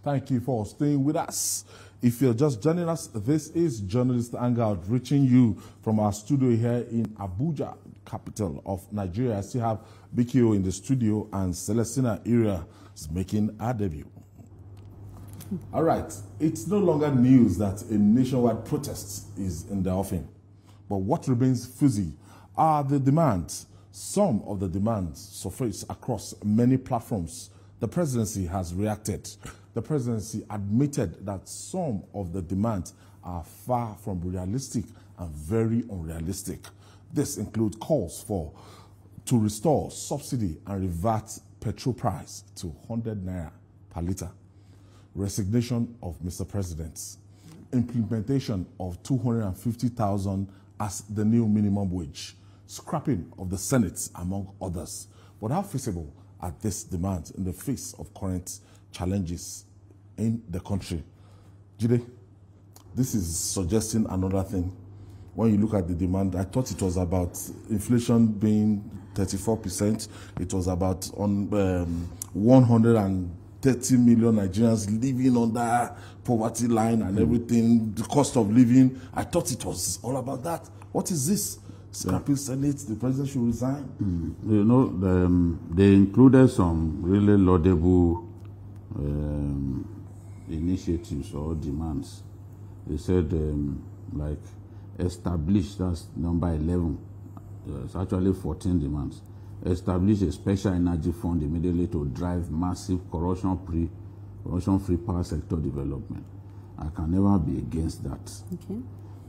Thank you for staying with us. If you're just joining us, this is Journalist Hangout, reaching you from our studio here in Abuja, capital of Nigeria. I still have BKO in the studio, and Celestina Area is making her debut. All right, it's no longer news that a nationwide protest is in the offing. But what remains fuzzy are the demands. Some of the demands surface across many platforms. The presidency has reacted. The presidency admitted that some of the demands are far from realistic and very unrealistic. This includes calls to restore subsidy and revert petrol price to 100 naira per litre, resignation of Mr. President, implementation of 250,000 as the new minimum wage, scrapping of the Senate, among others. But how feasible are these demands in the face of current challenges in the country? Jide, this is suggesting another thing. When you look at the demand, I thought it was about inflation being 34%. It was about 130 million Nigerians living under poverty line and everything, the cost of living. I thought it was all about that. What is this? Scrapping Senate, the president should resign? You know, they included some really laudable initiatives or demands. They said, like, establish, that's number 11. It's actually 14 demands. Establish a special energy fund immediately to drive massive corruption-free power sector development. I can never be against that. Okay.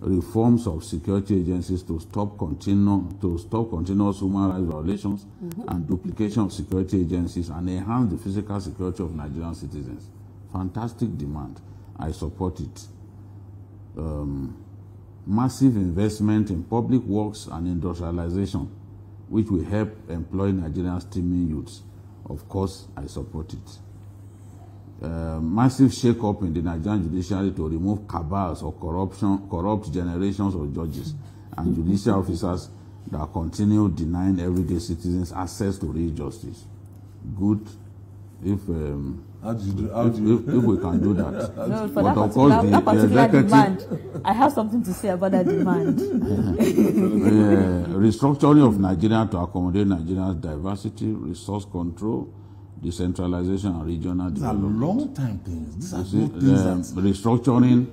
Reforms of security agencies to stop continuous human rights violations and duplication of security agencies, and enhance the physical security of Nigerian citizens. Fantastic demand. I support it. Massive investment in public works and industrialization, which will help employ Nigerian steaming youths. Of course, I support it. Massive shake-up in the Nigerian judiciary to remove cabals or corrupt generations of judges and judicial officers that continue denying everyday citizens access to real justice. Good, if we can do that. No, for that particular demand, I have something to say about that demand. Restructuring of Nigeria to accommodate Nigeria's diversity, resource control, decentralization, and regional development. These are long-time things. These are good things. Restructuring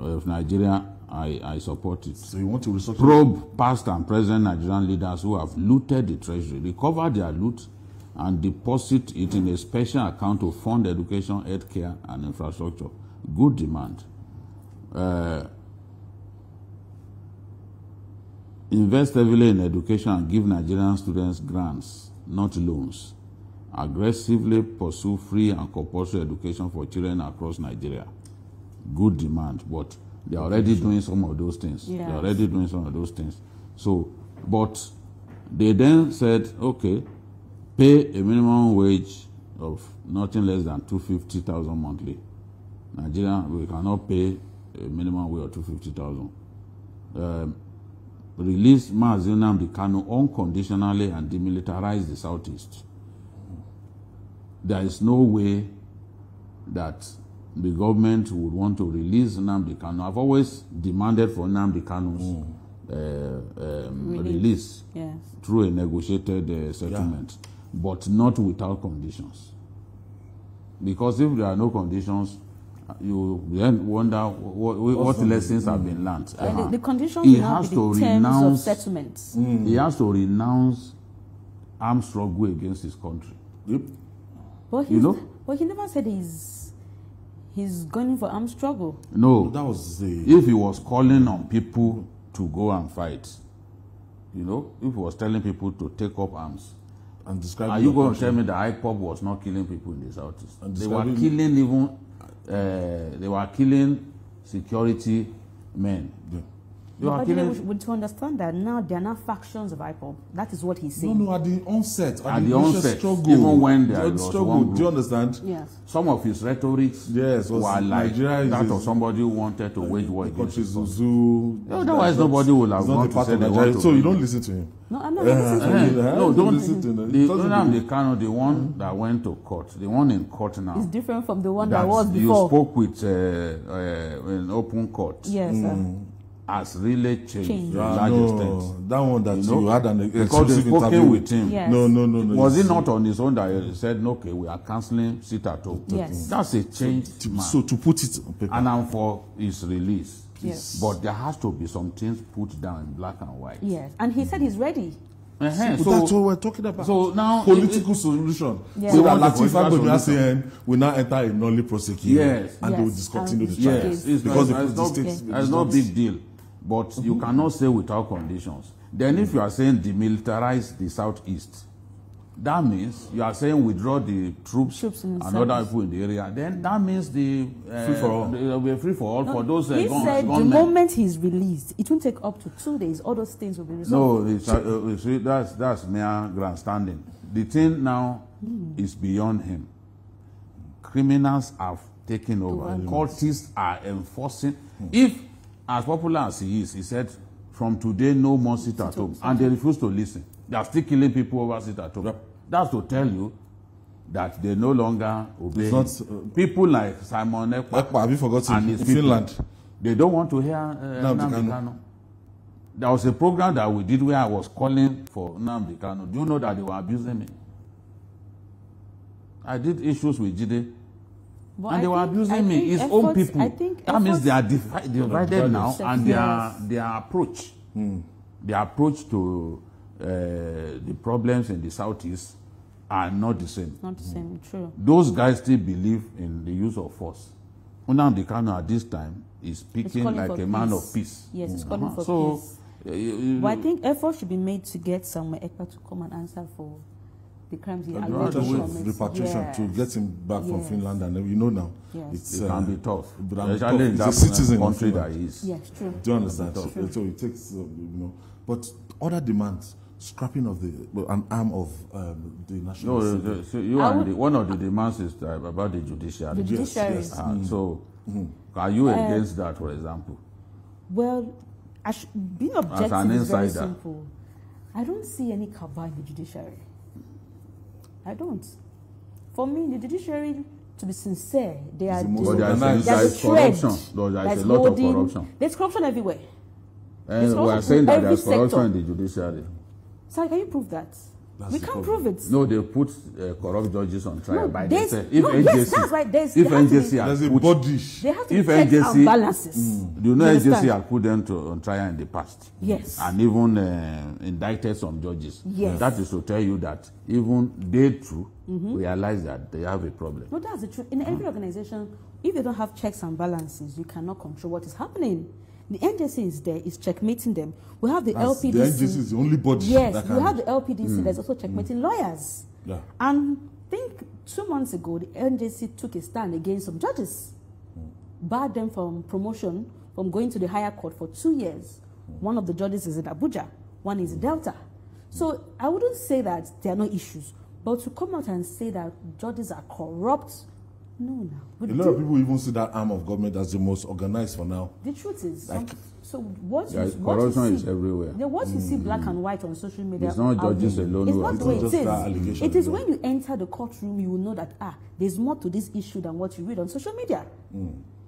of Nigeria, I support it. So you want to restructure? Probe past and present Nigerian leaders who have looted the treasury, recover their loot, and deposit it in a special account to fund education, healthcare, and infrastructure. Good demand. Invest heavily in education and give Nigerian students grants, not loans. Aggressively pursue free and compulsory education for children across Nigeria. Good demand, but they are already doing some of those things. Yes. They are already doing some of those things. So, but they then said, okay, pay a minimum wage of nothing less than 250,000 monthly. Nigeria, we cannot pay a minimum wage of 250,000. Release Mazi Nnamdi Kanu unconditionally and demilitarize the Southeast. There is no way that the government would want to release Nnamdi Kanu. I've always demanded for Nnamdi Kanu's release through a negotiated settlement, but not without conditions. Because if there are no conditions, you then wonder what lessons have been learned. The conditions will not be the terms of settlements. He has to renounce armed struggle against his country. Yep. But he never said he's going for armed struggle. No, that was if he was calling on people to go and fight, if he was telling people to take up arms. And describe. Are you going to tell me that IPOB was not killing people in the Southeast? They were killing even. They were killing security men. Yeah. You are But killing. we to understand that now they are not factions of IPOB. That is what he's saying. No, at the onset, At the initial onset, struggle, even when there was struggle, one do you group. understand? Yes. Some of his rhetorics Yes, were was like Nigeria that is of somebody who wanted to wage war against country his country. Zuzu. Otherwise, nobody will have It's not gone a to part say of they Nigeria. want to So you bring don't it. listen to him. No, I'm not listening to him. No, don't listen to him. The It doesn't Nnamdi do- Kanu, the one that went to court, the one in court now. It's different from the one that that was you before. spoke with in open court. Yes, sir. Has really changed to a Ah, large no, extent. that one that You know, you had an because exclusive they spoke interview with him. Yes. No. Was you it see. not on his own that he said, okay, we are cancelling sit at home? Yes. That's a change, man. So to put it on paper, And I'm for his release. Yes. But there has to be some things put down in black and white. Yes. And he said he's ready. Uh-huh. but So, that's what we're talking about. so now political solution. Yeah. So We that want a Latif political Agbebi solution. ACN will now enter a nolly prosecute. Yes. And they will Yes. discontinue the And- trial. yes, it's Because not, the it's not, state it's not big deal. But you cannot say without conditions. Then if you are saying demilitarize the southeast, that means you are saying withdraw the troops in the and other service. people in the area. Then that means the Free for all. There will be free for all for those He said the gunmen. moment he's released, it won't take up to 2 days. All those things will be resolved. No, that's mere grandstanding. The thing now is beyond him. Criminals have taken over. Cultists are enforcing. If, as popular as he is, he said, from today no more sit at home, and they refuse to listen. They are still killing people over sit at home. That's to tell you that they no longer obey. It's him. not, People like Simon Ekpa have you forgotten? and his In people, Finland. they don't want to hear Nnamdi Nnamdi Kanu. Kanu. There was a program that we did where I was calling for Nnamdi Kanu. Do you know that they were abusing me? I did issues with Jide, But and I they were think- I abusing me. think His own efforts- people. I think That means efforts- they are divided now, and Yes. their approach, their approach to the problems in the southeast are not the same. Not the same, true. Those guys still believe in the use of force. Nnamdi Kanu at this time is speaking calling like for a man peace. of peace. Yes, it's calling for So, peace. But I think effort should be made to get Samuel Ekpa to come and answer for the crimes he The alleged to repatriation, commit. repatriation Yes. to get him back from Yes. Finland, and you know now Yes. it's it can be tough, it can be especially tough. in He's that a citizen of country Finland. that he is. Yes, true. Do you understand? So it takes, but other demands, scrapping of an arm of the national. No, so one of the demands is about the judiciary. The judiciary. yes. So, are you against that, for example? Well, being objective an is very insider. simple. I don't see any cabal in the judiciary. I don't. For me, the judiciary, to be sincere, they are the most But organized. there there's is a thread corruption. There that's is a lot of holding- corruption. There's corruption everywhere. And we are corruption saying in that every there's corruption sector. in the judiciary. So can you prove that? That's We the can't problem. prove it. No, they put corrupt judges on trial No, by there's- themselves. If no, NJC, yes, that's right. There's- if there has to be- NJC There's had a put, body. They have to if check NJC and balances. do you know You understand? NJC had put them on trial in the past? Yes. And even indicted some judges. Yes. That is to tell you that even they too realize that they have a problem. No, that's the truth. In every organization, if they don't have checks and balances, you cannot control what is happening. The NJC is there, is checkmating them. We have the LPDC. The NJC is the only body. Yes, that we can, have the LPDC that's also checkmating lawyers. Yeah. And I think 2 months ago, the NJC took a stand against some judges, barred them from promotion, from going to the higher court for 2 years. One of the judges is in Abuja, one is in Delta. So I wouldn't say that there are no issues, but to come out and say that judges are corrupt, no. A lot of people even see that arm of government as the most organized for now. The truth is, Like- so what Yeah, you corruption see, is everywhere. What you see black and white on social media, It's not judges out there, alone It's who not are the way it just is. that allegation It is alone. when you enter the courtroom, you will know that there's more to this issue than what you read on social media.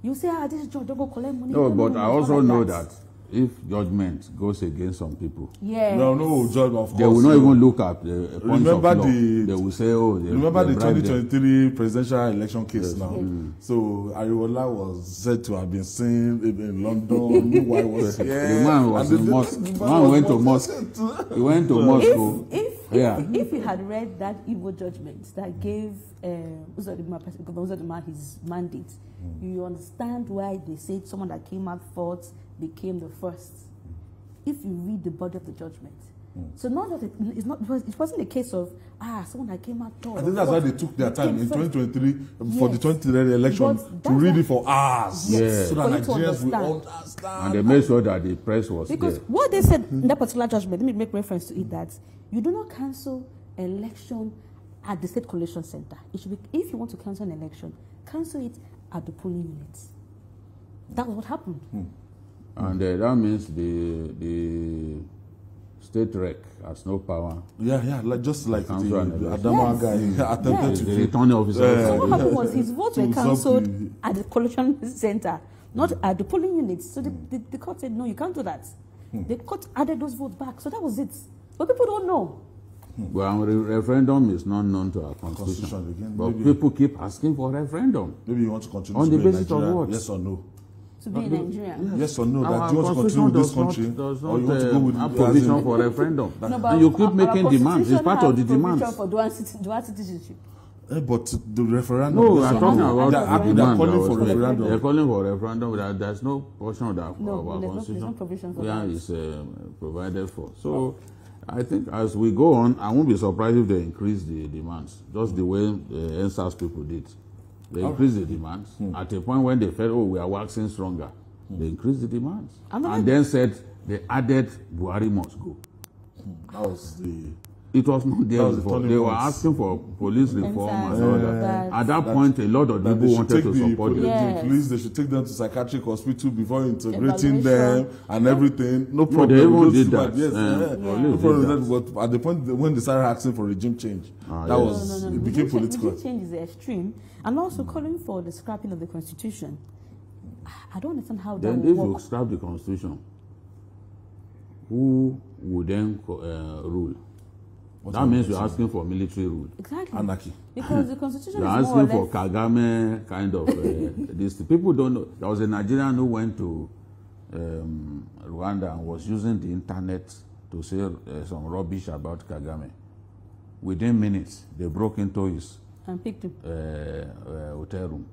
You say, this judge don't go collect money. No, but no, I it's also not know like that if judgment goes against some people, Yeah. No, Judge, of course. they will not even look at the points Remember of law. the- They will say, oh, they Remember the bribed them. 2023 presidential election case now? So Ariwola was said to have been seen in London. Meanwhile, was here. The man was And in the- mosque. the The man man was went to mosque. mosque. He went to mosque. If you had read that evil judgment that gave Uzodinma his mandate, you understand why they said someone that came out fourth became the first. If you read the body of the judgment, So not that it wasn't a case of someone that came out. I think that's why they took their time in 2023 for the 2023 election to read it for hours. Yes. So that Nigerians will understand. And they made sure that the press was because there. what they said in that particular judgment, let me make reference to it, that you do not cancel election at the state collation center. It should be, if you want to cancel an election, cancel it at the polling units. That was what happened. And that means the state rec has no power. Yeah, just like the Yes. Adama guy attempted to The do. returning officer. So what happened was his votes were To cancelled something. at the collection center, not at the polling units. So the court said, no, you can't do that. The court added those votes back. So that was it. But people don't know. Well, referendum is not known to our constitution. Again, but maybe. people keep asking for referendum. Maybe you want to continue On to the be in basis of Nigeria, what? yes or no? To be in Nigeria. Yes or no? That Our you want to continue with this constitution country, does or you not want to go with have as provision in- for referendum. No, but And you keep our making demands. It's constitution part of the has provision demands. for dual citizenship. But the referendum. No, we yes are or talking no? about They're demand. calling for They're referendum. They're calling for referendum. There's no portion of that No, of our there's constitution no provision for where that. it's provided for. So I think as we go on, I won't be surprised if they increase the demands, just the way the NSAS people did. They increased the demands at a point when they felt, oh, we are waxing stronger. They increased the demands and then said they added Buhari must go. That was the. It was not there was the before. turning They were point. asking for police reform NSAS, and all that. At that point, a lot of That people they should wanted take to the support them. Yes. police, they should take them to psychiatric hospital before integrating Evaluation. them and everything. No problem. they even Those did two that. Yes, Police no did problem that. with that. But at the point when they started asking for regime change, that yes. was No. it became political. Regime change is the extreme, and also calling for the scrapping of the constitution. I don't understand how that Then will if you work. scrap the constitution, who would then rule? That means you're asking for military rule. Exactly. Anarchy. Because the constitution You're is more or asking for less. Kagame kind of this. People don't know. There was a Nigerian who went to Rwanda and was using the internet to say some rubbish about Kagame. Within minutes, they broke into his And picked him. hotel room.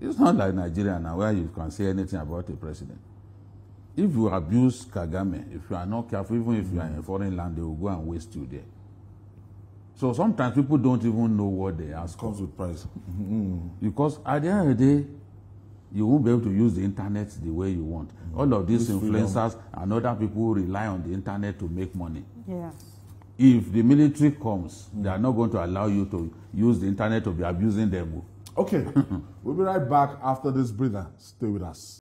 It's not like Nigeria now where you can say anything about a president. If you abuse Kagame, if you are not careful, even if you are in a foreign land, they will go and waste you there. So sometimes people don't even know what they ask for. Comes with price. Because at the end of the day, you won't be able to use the internet the way you want. All of these influencers and other people rely on the internet to make money. Yeah. If the military comes, they are not going to allow you to use the internet to be abusing them. Okay, we'll be right back after this breather. Stay with us.